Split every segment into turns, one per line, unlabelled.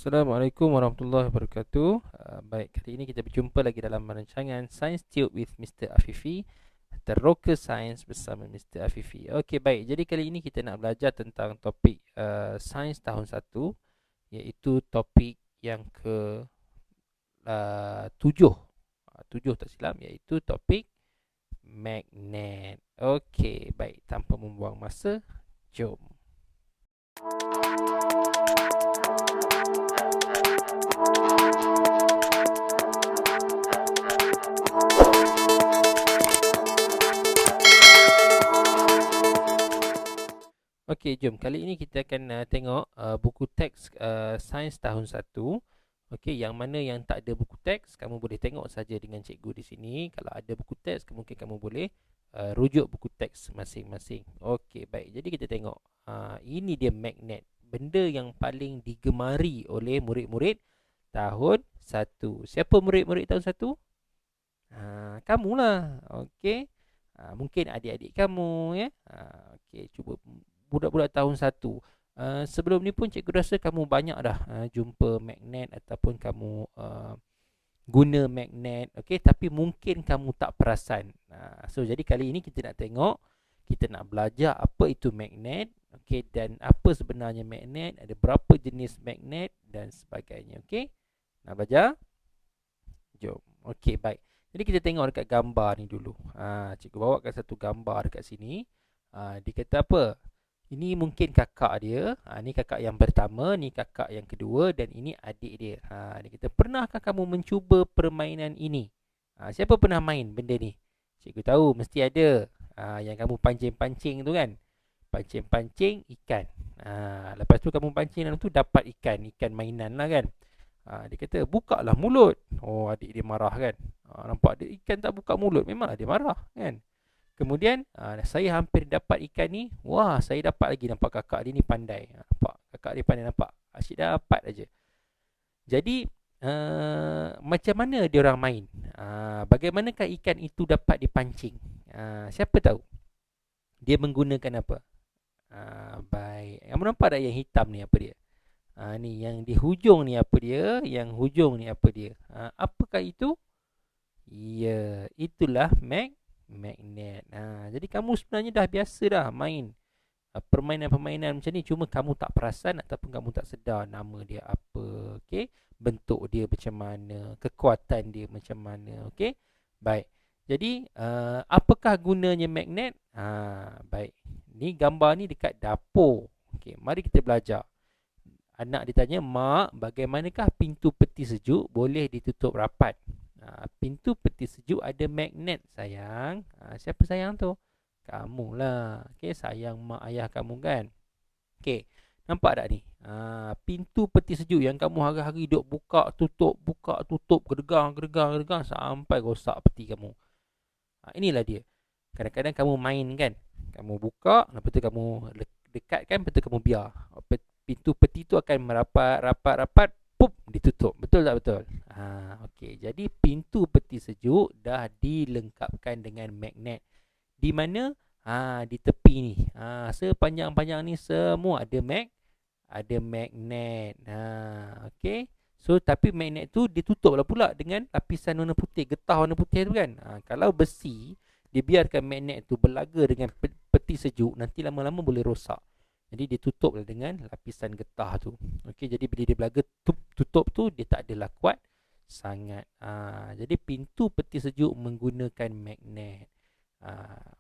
Assalamualaikum warahmatullahi wabarakatuh. Baik, kali ini kita berjumpa lagi dalam rancangan Science Tube with Mr. Afifi, Teroka Science bersama Mr. Afifi. Okey, baik. Jadi kali ini kita nak belajar tentang topik Sains tahun 1, iaitu topik yang ke 7. 7 tak silap, iaitu topik magnet. Okey, baik. Tanpa membuang masa, jom. Okey, jom. Kali ini kita akan tengok buku teks Sains tahun 1. Okey, yang mana yang tak ada buku teks, kamu boleh tengok saja dengan cikgu di sini. Kalau ada buku teks, mungkin kamu boleh rujuk buku teks masing-masing. Okey, baik. Jadi kita tengok. Ini dia magnet. Benda yang paling digemari oleh murid-murid tahun 1. Siapa murid-murid tahun 1? Kamulah. Okey. Mungkin adik-adik kamu, ya. Okey, cuba budak-budak tahun 1. Sebelum ni pun cikgu rasa kamu banyak dah jumpa magnet ataupun kamu guna magnet. Okey, tapi mungkin kamu tak perasan. So jadi kali ini kita nak tengok, kita nak belajar apa itu magnet, okey, dan apa sebenarnya magnet, ada berapa jenis magnet dan sebagainya. Okey, nak belajar? Jom. Okey, baik. Jadi kita tengok dekat gambar ni dulu. Cikgu bawakan satu gambar dekat sini. Dia kata apa? Ini mungkin kakak dia. Ni kakak yang pertama, ni kakak yang kedua, dan ini adik dia. Dia kata, pernahkah kamu mencuba permainan ini? Siapa pernah main benda ni? Cikgu tahu, mesti ada. Yang kamu pancing-pancing tu kan? Pancing-pancing ikan. Lepas tu kamu pancing dalam tu dapat ikan. Ikan mainan lah kan? Dia kata, bukalah mulut. Oh, adik dia marah kan? Nampak dia ikan tak buka mulut, memanglah dia marah kan? Kemudian saya hampir dapat ikan ni. Wah, saya dapat lagi. Nampak kakak dia ni pandai. Nampak kakak dia pandai, nampak. Asyik dapat aja. Jadi macam mana dia orang main? Bagaimanakah ikan itu dapat dipancing? Siapa tahu? Dia menggunakan apa? Baik. Kamu nampak tak yang hitam ni apa dia? Ni yang di hujung ni apa dia? Yang hujung ni apa dia? Apakah itu? Ya, itulah magnet. Jadi kamu sebenarnya dah biasa dah main permainan-permainan macam ni, cuma kamu tak perasan ataupun kamu tak sedar nama dia apa. Okey, bentuk dia macam mana, kekuatan dia macam mana. Okey, baik. Jadi apakah gunanya magnet? Baik. Ni gambar ni dekat dapur. Okey, mari kita belajar. Anak ditanya, mak, bagaimanakah pintu peti sejuk boleh ditutup rapat? Pintu peti sejuk ada magnet, sayang. Siapa sayang tu? Kamulah. Okey, sayang mak ayah kamu kan? Okey, nampak tak ni? Pintu peti sejuk yang kamu hari-hari duk buka tutup gergang sampai rosak peti kamu. Inilah dia. Kadang-kadang kamu main kan? Kamu buka, lepas tu kamu dekatkan, lepas tu kamu biar. Pintu peti tu akan merapat, pup, ditutup. Betul tak betul? Okey, jadi pintu peti sejuk dah dilengkapkan dengan magnet. Di mana? Di tepi ni. Sepanjang-panjang ni semua ada magnet. Okey. So tapi magnet tu ditutuplah pula dengan lapisan warna putih, getah warna putih tu kan. Kalau besi, dibiarkan magnet tu berlaga dengan peti sejuk, nanti lama-lama boleh rosak. Jadi ditutuplah dengan lapisan getah tu. Okey, jadi bila dia berlaga tutup tu, dia tak adalah kuat sangat. Jadi pintu peti sejuk menggunakan magnet.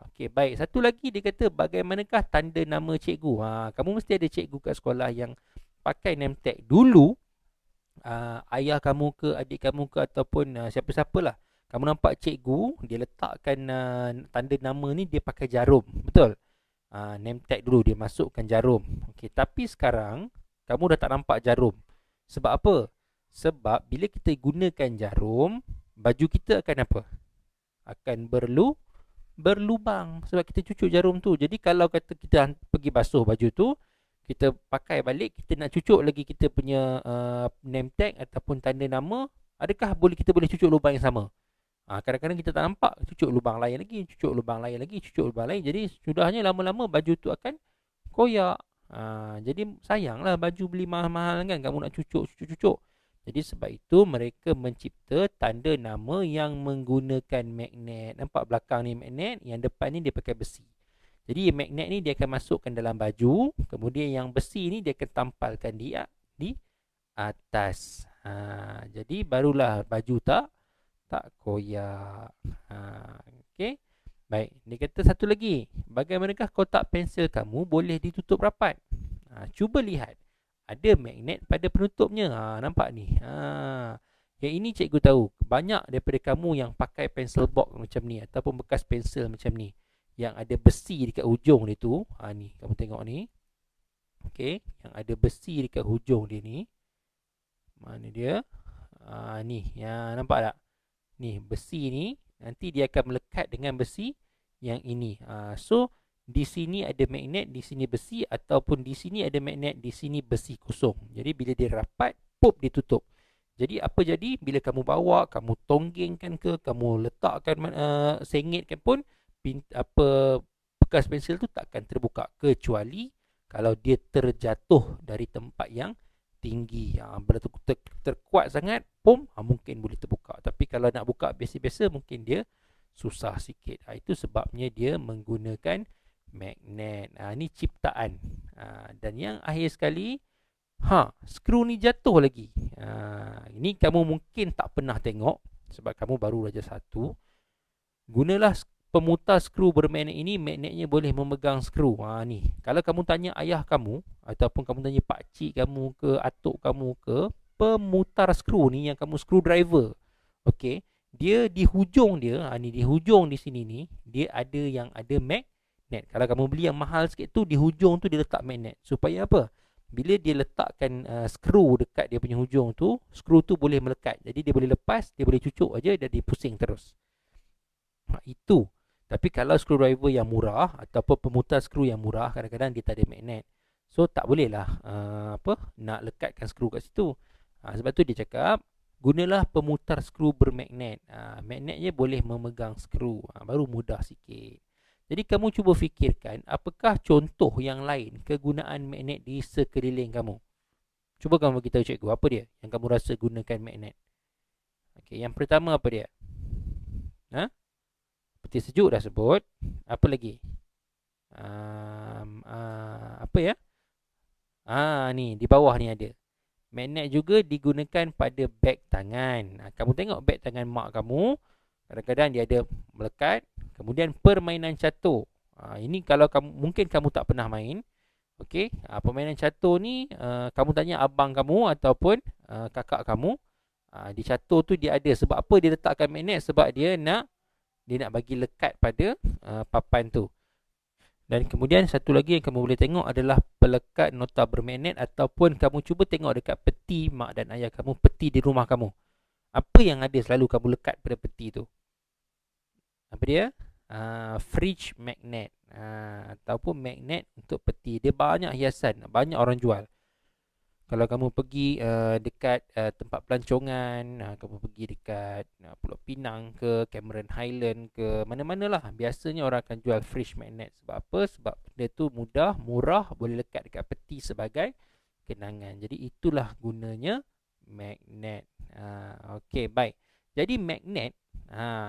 Okey, baik. Satu lagi dia kata, bagaimanakah tanda nama cikgu? Kamu mesti ada cikgu kat sekolah yang pakai name tag. Dulu ayah kamu ke, adik kamu ke, ataupun siapa-siapalah, kamu nampak cikgu, dia letakkan tanda nama ni, dia pakai jarum. Betul? Name tag dulu dia masukkan jarum. Okey, tapi sekarang kamu dah tak nampak jarum. Sebab apa? Sebab bila kita gunakan jarum, baju kita akan apa? Akan berlubang sebab kita cucuk jarum tu. Jadi kalau kata kita pergi basuh baju tu, kita pakai balik, kita nak cucuk lagi kita punya name tag ataupun tanda nama, adakah kita boleh cucuk lubang yang sama? Kadang-kadang kita tak nampak, cucuk lubang lain lagi, cucuk lubang lain lagi, cucuk lubang lain. Jadi sudahnya lama-lama baju tu akan koyak. Jadi sayanglah baju beli mahal-mahal kan, kamu nak cucuk. Jadi sebab itu mereka mencipta tanda nama yang menggunakan magnet. Nampak belakang ni magnet, yang depan ni dia pakai besi. Jadi magnet ni dia akan masukkan dalam baju, kemudian yang besi ni dia akan tampalkan di atas. Jadi barulah baju tak koyak. Okey. Baik, dia kata satu lagi. Bagaimanakah kotak pensel kamu boleh ditutup rapat? Cuba lihat. Ada magnet pada penutupnya. Nampak ni. Yang ini cikgu tahu. Banyak daripada kamu yang pakai pencil box macam ni ataupun bekas pensel macam ni, yang ada besi dekat hujung dia tu. Ni, kamu tengok ni. Okey, yang ada besi dekat hujung dia ni. Mana dia? Ni, ya, nampak tak? Ni, besi ni nanti dia akan melekat dengan besi yang ini. So, di sini ada magnet, di sini besi, ataupun di sini ada magnet, di sini besi kosong. Jadi bila dia rapat, pop dia tutup. Jadi apa jadi bila kamu bawa, kamu tonggengkan ke, kamu letakkan sengitkan pun, bekas pensel tu takkan terbuka kecuali kalau dia terjatuh dari tempat yang tinggi. Bila terkuat sangat, pom, mungkin boleh terbuka. Tapi kalau nak buka biasa-biasa, mungkin dia susah sikit. Itu sebabnya dia menggunakan magnet. Ni ciptaan. Dan yang akhir sekali, skru ni jatuh lagi. Ini kamu mungkin tak pernah tengok sebab kamu baru belajar satu. Gunalah pemutar skru bermagnet ini, magnetnya boleh memegang skru. Ni, kalau kamu tanya ayah kamu ataupun kamu tanya pakcik kamu ke, atuk kamu ke, pemutar skru ni yang kamu screwdriver. Okey, dia di hujung dia, ni di hujung di sini ni, dia ada yang ada magnet. Kalau kamu beli yang mahal sikit tu, di hujung tu dia letak magnet. Supaya apa? Bila dia letakkan skru dekat dia punya hujung tu, skru tu boleh melekat. Jadi dia boleh lepas, dia boleh cucuk aja dan dia pusing terus. Itu. Tapi kalau screwdriver yang murah ataupun pemutar skru yang murah, kadang-kadang dia tak ada magnet. So tak boleh lah nak lekatkan skru kat situ. Sebab tu dia cakap gunalah pemutar skru bermagnet. Magnetnya boleh memegang skru. Baru mudah sikit. Jadi kamu cuba fikirkan apakah contoh yang lain kegunaan magnet di sekeliling kamu. Cuba kamu beritahu cikgu apa dia yang kamu rasa gunakan magnet. Okey, yang pertama apa dia? Peti sejuk dah sebut. Apa lagi? Apa ya? Ni di bawah ni ada. Magnet juga digunakan pada beg tangan. Kamu tengok beg tangan mak kamu, kadang-kadang dia ada melekat. Kemudian permainan catur. Ini kalau mungkin kamu tak pernah main. Okey, permainan catur ni kamu tanya abang kamu ataupun kakak kamu. Di catur tu dia ada. Sebab apa dia letakkan magnet? Sebab dia nak bagi lekat pada papan tu. Dan kemudian satu lagi yang kamu boleh tengok adalah pelekat nota bermagnet, ataupun kamu cuba tengok dekat peti mak dan ayah kamu, peti di rumah kamu. Apa yang ada selalu kamu lekat pada peti tu? Apa dia? Fridge magnet. Ataupun magnet untuk peti. Dia banyak hiasan, banyak orang jual. Kalau kamu pergi dekat tempat pelancongan, kamu pergi dekat Pulau Pinang ke, Cameron Highland ke, mana-mana lah, biasanya orang akan jual fridge magnet. Sebab apa? Sebab dia tu mudah, murah, boleh lekat dekat peti sebagai kenangan. Jadi itulah gunanya magnet. Okey, baik. Jadi magnet,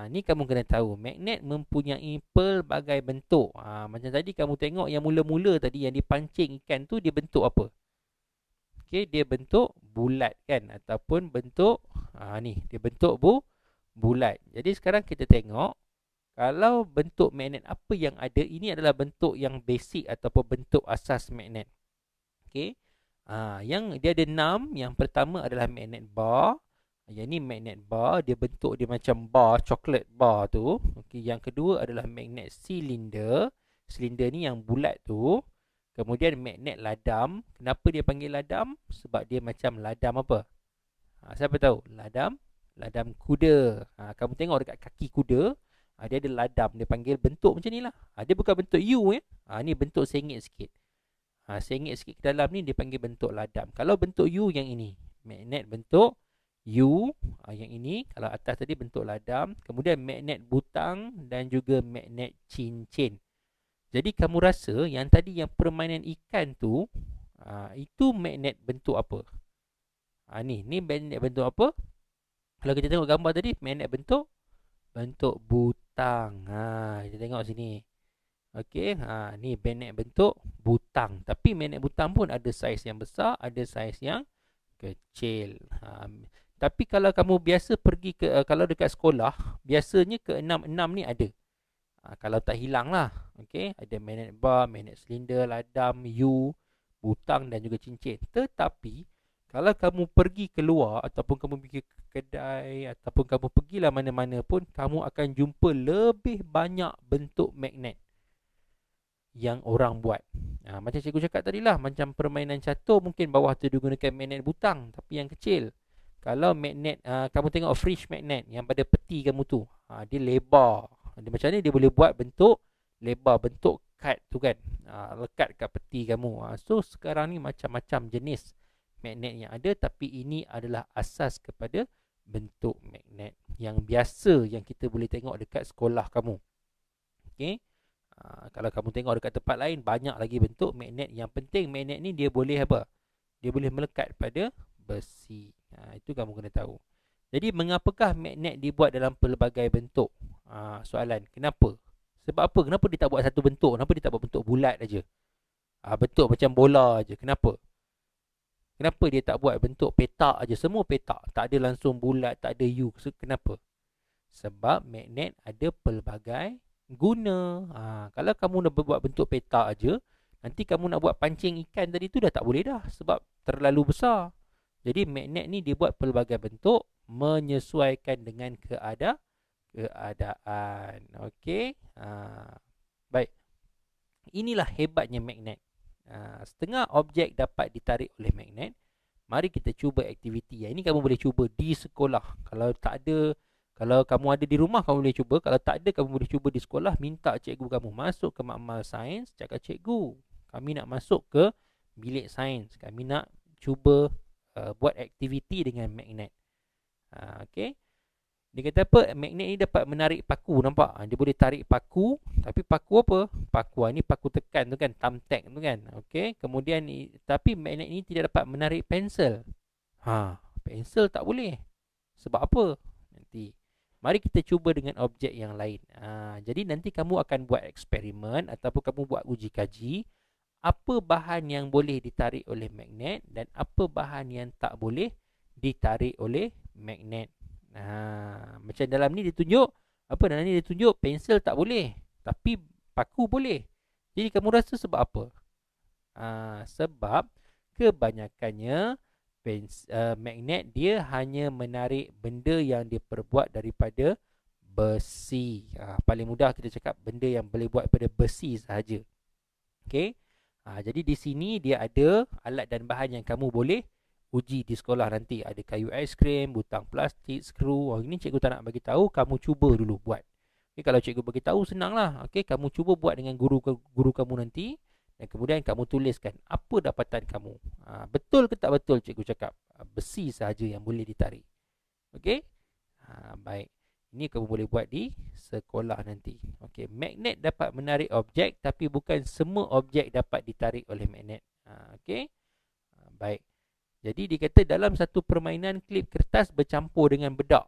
ni kamu kena tahu, magnet mempunyai pelbagai bentuk. Macam tadi kamu tengok yang mula-mula tadi yang dipancing ikan tu, dia bentuk apa? Okey, dia bentuk bulat kan, ataupun bentuk ni, dia bentuk bulat. Jadi sekarang kita tengok kalau bentuk magnet apa yang ada, ini adalah bentuk yang basic ataupun bentuk asas magnet. Okey. Yang dia ada 6, yang pertama adalah magnet bar. Yang ni magnet bar, dia bentuk dia macam bar, chocolate bar tu. Okey, yang kedua adalah magnet silinder. Silinder ni yang bulat tu. Kemudian magnet ladam. Kenapa dia panggil ladam? Sebab dia macam ladam apa? Siapa tahu? Ladam kuda. Kamu tengok dekat kaki kuda, dia ada ladam. Dia panggil bentuk macam ni lah. Dia bukan bentuk U ya. Ni bentuk sengit sikit. Sengit sikit ke dalam ni dia panggil bentuk ladam. Kalau bentuk U yang ini, magnet bentuk U. Yang ini, kalau atas tadi bentuk ladam. Kemudian magnet butang dan juga magnet cincin. Jadi kamu rasa yang tadi yang permainan ikan tu, itu magnet bentuk apa? Ni magnet bentuk apa? Kalau kita tengok gambar tadi, magnet bentuk butang. Kita tengok sini. Okey, ni magnet bentuk butang. Tapi magnet butang pun ada saiz yang besar, ada saiz yang kecil. Tapi kalau kamu biasa pergi kalau dekat sekolah, biasanya ke 6 ni ada. Kalau tak hilang lah. Okey, ada magnet bar, magnet silinder, ladam, U, butang dan juga cincin. Tetapi kalau kamu pergi keluar ataupun kamu pergi ke kedai ataupun kamu pergilah mana-mana pun, kamu akan jumpa lebih banyak bentuk magnet yang orang buat. Macam cikgu cakap tadi lah, macam permainan catur mungkin bawah tu digunakan magnet butang tapi yang kecil. Kalau magnet, kamu tengok fridge magnet yang pada peti kamu tu, dia lebar. Dia macam ni, dia boleh buat bentuk lebar, bentuk kad tu kan, lekat kat peti kamu. So sekarang ni macam-macam jenis magnet yang ada, tapi ini adalah asas kepada bentuk magnet yang biasa yang kita boleh tengok dekat sekolah kamu. Okay. Kalau kamu tengok dekat tempat lain, banyak lagi bentuk magnet. Yang penting magnet ni dia boleh apa? Dia boleh melekat pada besi. Itu kamu kena tahu. Jadi mengapakah magnet dibuat dalam pelbagai bentuk? Soalan, kenapa? Sebab apa? Kenapa dia tak buat satu bentuk? Kenapa dia tak buat bentuk bulat aja? Bentuk macam bola aja. Kenapa? Kenapa dia tak buat bentuk petak aja? Semua petak. Tak ada langsung bulat, tak ada U. Kenapa? Sebab magnet ada pelbagai guna. Kalau kamu nak buat bentuk petak aja, nanti kamu nak buat pancing ikan tadi tu dah tak boleh dah, sebab terlalu besar. Jadi magnet ni dibuat pelbagai bentuk menyesuaikan dengan keadaan. Okey. Baik. Inilah hebatnya magnet. Setengah objek dapat ditarik oleh magnet. Mari kita cuba aktiviti. Ini kamu boleh cuba di sekolah. Kalau tak ada, kalau kamu ada di rumah, kamu boleh cuba. Kalau tak ada, kamu boleh cuba di sekolah. Minta cikgu kamu masuk ke makmal sains. Cakap, cikgu, kami nak masuk ke bilik sains. Kami nak cuba buat aktiviti dengan magnet. Okey. Dia kata apa? Magnet ni dapat menarik paku. Nampak? Dia boleh tarik paku. Tapi paku apa? Paku ni paku tekan tu kan. Thumbtack tu kan. Okey. Kemudian, tapi magnet ni tidak dapat menarik pensel. Pensel tak boleh. Sebab apa? Nanti. Mari kita cuba dengan objek yang lain. Jadi nanti kamu akan buat eksperimen ataupun kamu buat uji kaji. Apa bahan yang boleh ditarik oleh magnet dan apa bahan yang tak boleh ditarik oleh magnet. Macam dalam ni dia tunjuk, dalam ni dia tunjuk pensel tak boleh, tapi paku boleh. Jadi kamu rasa sebab apa? Sebab kebanyakannya magnet dia hanya menarik benda yang diperbuat daripada besi. Paling mudah kita cakap benda yang boleh buat daripada besi sahaja. Okey. Jadi di sini dia ada alat dan bahan yang kamu boleh uji di sekolah nanti. Ada kayu aiskrim, butang plastik, skru. Ini cikgu tak nak bagi tahu, kamu cuba dulu buat. Okay, kalau cikgu bagi tahu senanglah. Okey, kamu cuba buat dengan guru kamu nanti dan kemudian kamu tuliskan apa dapatan kamu. Betul ke tak betul cikgu cakap besi sahaja yang boleh ditarik. Okey? Baik. Ini kamu boleh buat di sekolah nanti. Okey, magnet dapat menarik objek tapi bukan semua objek dapat ditarik oleh magnet. Okey? Baik. Jadi dia kata dalam satu permainan, klip kertas bercampur dengan bedak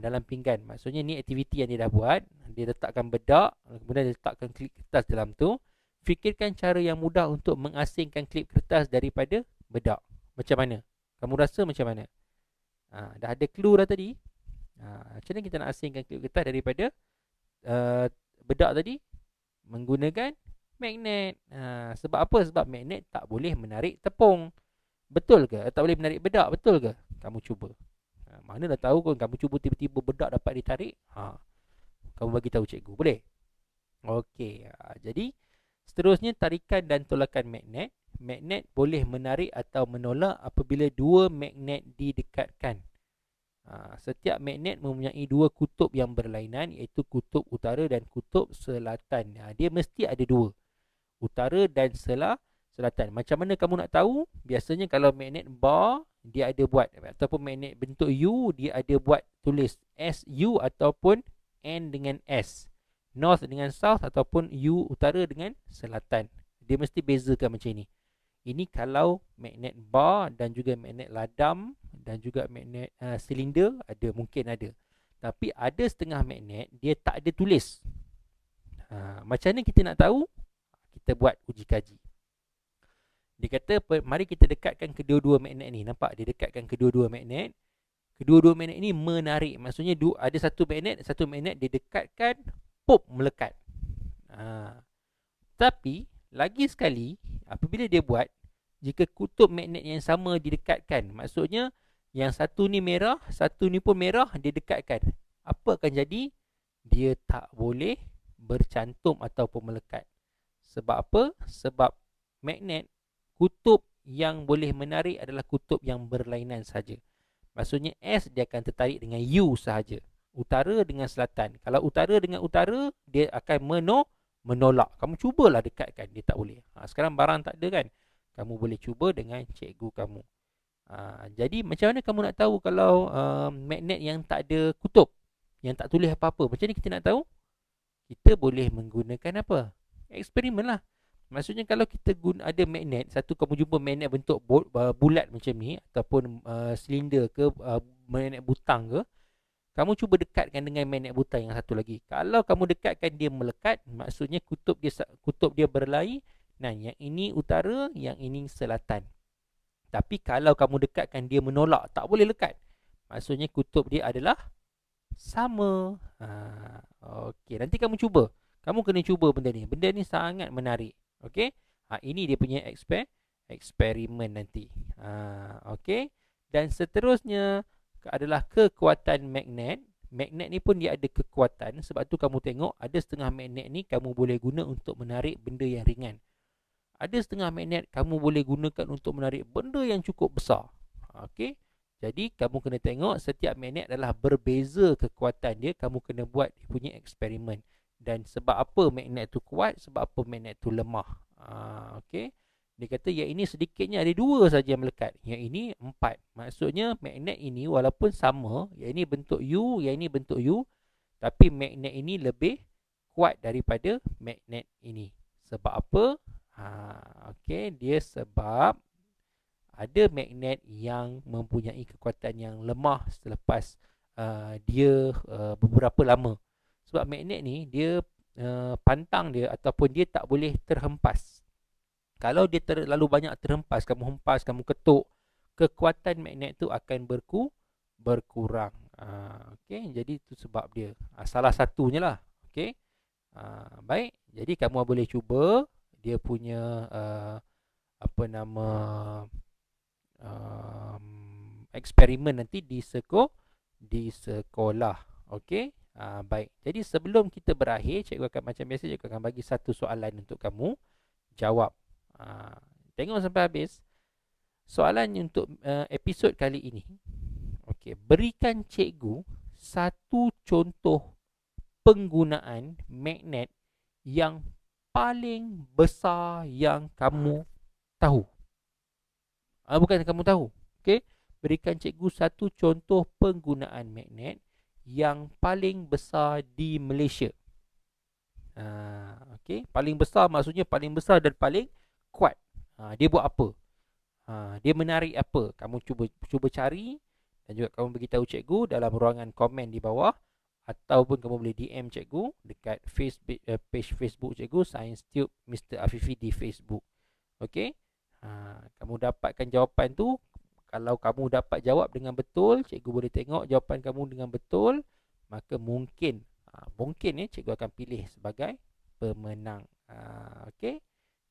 dalam pinggan. Maksudnya ni aktiviti yang dia dah buat. Dia letakkan bedak, kemudian dia letakkan klip kertas dalam tu. Fikirkan cara yang mudah untuk mengasingkan klip kertas daripada bedak. Macam mana? Kamu rasa macam mana? Dah ada clue dah tadi. Macam mana kita nak asingkan klip kertas daripada bedak tadi? Menggunakan magnet. Sebab apa? Sebab magnet tak boleh menarik tepung. Betul ke? Tak boleh menarik bedak. Betul ke? Kamu cuba. Mana dah tahu kan, kamu cuba tiba-tiba bedak dapat ditarik. Kamu bagi tahu cikgu. Boleh? Okey. Jadi seterusnya, tarikan dan tolakan magnet. Magnet boleh menarik atau menolak apabila dua magnet didekatkan. Setiap magnet mempunyai dua kutub yang berlainan, iaitu kutub utara dan kutub selatan. Dia mesti ada dua. Utara dan selatan. Macam mana kamu nak tahu? Biasanya kalau magnet bar, dia ada buat, ataupun magnet bentuk U, dia ada buat tulis SU ataupun N dengan S. north dengan south ataupun U utara dengan selatan. Dia mesti bezakan macam ni. Ini kalau magnet bar dan juga magnet ladam dan juga magnet silinder ada, mungkin ada. Tapi ada setengah magnet dia tak ada tulis. Macam mana kita nak tahu? Kita buat uji kaji. Dia kata mari kita dekatkan kedua-dua magnet ni. Nampak dia dekatkan kedua-dua magnet. Kedua-dua magnet ni menarik. Maksudnya ada satu magnet dia dekatkan, pop, melekat. Tapi lagi sekali, apabila dia buat, jika kutub magnet yang sama didekatkan, maksudnya yang satu ni merah, satu ni pun merah, dia dekatkan, apa akan jadi? Dia tak boleh bercantum ataupun melekat. Sebab apa? Sebab magnet, kutub yang boleh menarik adalah kutub yang berlainan saja. Maksudnya S dia akan tertarik dengan U sahaja, utara dengan selatan. Kalau utara dengan utara, dia akan menolak. Kamu cubalah dekatkan, dia tak boleh. Sekarang barang tak ada kan, kamu boleh cuba dengan cikgu kamu. Jadi macam mana kamu nak tahu kalau magnet yang tak ada kutub, yang tak tulis apa-apa? Macam ni kita nak tahu? Kita boleh menggunakan apa? Eksperimen lah. Maksudnya kalau kita ada magnet, satu kamu jumpa magnet bentuk bulat macam ni, ataupun silinder ke, magnet butang ke, kamu cuba dekatkan dengan magnet butang yang satu lagi. Kalau kamu dekatkan dia melekat, maksudnya kutub dia berlari. Nah, yang ini utara, yang ini selatan. Tapi kalau kamu dekatkan dia menolak, tak boleh lekat, maksudnya kutub dia adalah sama. Okey, nanti kamu cuba. Kamu kena cuba benda ni. Benda ni sangat menarik. Okey. Ini dia punya eksperimen nanti. Okey. Dan seterusnya adalah kekuatan magnet. Magnet ni pun dia ada kekuatan. Sebab tu kamu tengok ada setengah magnet ni kamu boleh guna untuk menarik benda yang ringan. Ada setengah magnet kamu boleh gunakan untuk menarik benda yang cukup besar. Okey. Jadi kamu kena tengok setiap magnet adalah berbeza kekuatan dia. Kamu kena buat dia punya eksperimen. Dan sebab apa magnet tu kuat, sebab apa magnet tu lemah. Okey. Dia kata yang ini sedikitnya ada 2 saja yang melekat. Yang ini 4. Maksudnya magnet ini walaupun sama, yang ini bentuk U, yang ini bentuk U, tapi magnet ini lebih kuat daripada magnet ini. Sebab apa? Okey, dia sebab ada magnet yang mempunyai kekuatan yang lemah selepas dia beberapa lama. Sebab magnet ni dia pantang dia ataupun dia tak boleh terhempas. Kalau dia terlalu banyak terhempas, kamu hempas, kamu ketuk, kekuatan magnet tu akan berkurang. Okey, jadi itu sebab dia. Salah satunya lah. Okey. Baik, jadi kamu boleh cuba dia punya eksperimen nanti di sekolah. Okey. Baik. Jadi sebelum kita berakhir, cikgu akan macam biasa, cikgu akan bagi satu soalan untuk kamu jawab. Tengok sampai habis. Soalan untuk episod kali ini. Okey, berikan cikgu satu contoh penggunaan magnet yang paling besar yang kamu tahu. Bukan kamu tahu. Okey, berikan cikgu satu contoh penggunaan magnet yang paling besar di Malaysia. Okey, paling besar maksudnya paling besar dan paling kuat. Dia buat apa? Dia menarik apa? Kamu cuba cari dan juga kamu beritahu cikgu dalam ruangan komen di bawah, ataupun kamu boleh DM cikgu dekat page Facebook cikgu, Science Tube Mr. Afifi di Facebook. Okey. Kamu dapatkan jawapan tu. Kalau kamu dapat jawab dengan betul, cikgu boleh tengok jawapan kamu dengan betul, maka mungkin cikgu akan pilih sebagai pemenang. Okey.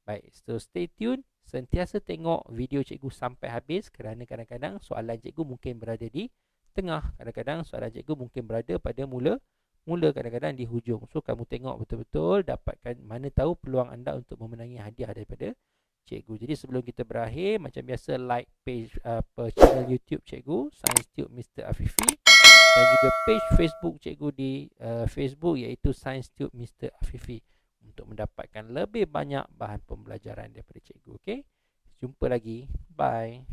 Baik, so stay tune. Sentiasa tengok video cikgu sampai habis, kerana kadang-kadang soalan cikgu mungkin berada di tengah, kadang-kadang soalan cikgu mungkin berada pada mula, kadang-kadang di hujung. So kamu tengok betul-betul, dapatkan, mana tahu peluang anda untuk memenangi hadiah daripada cikgu. Jadi sebelum kita berakhir, macam biasa like page channel YouTube cikgu, Science Tube Mr. Afifi, dan juga page Facebook cikgu di Facebook, iaitu Science Tube Mr. Afifi, untuk mendapatkan lebih banyak bahan pembelajaran daripada cikgu. Okey, jumpa lagi. Bye.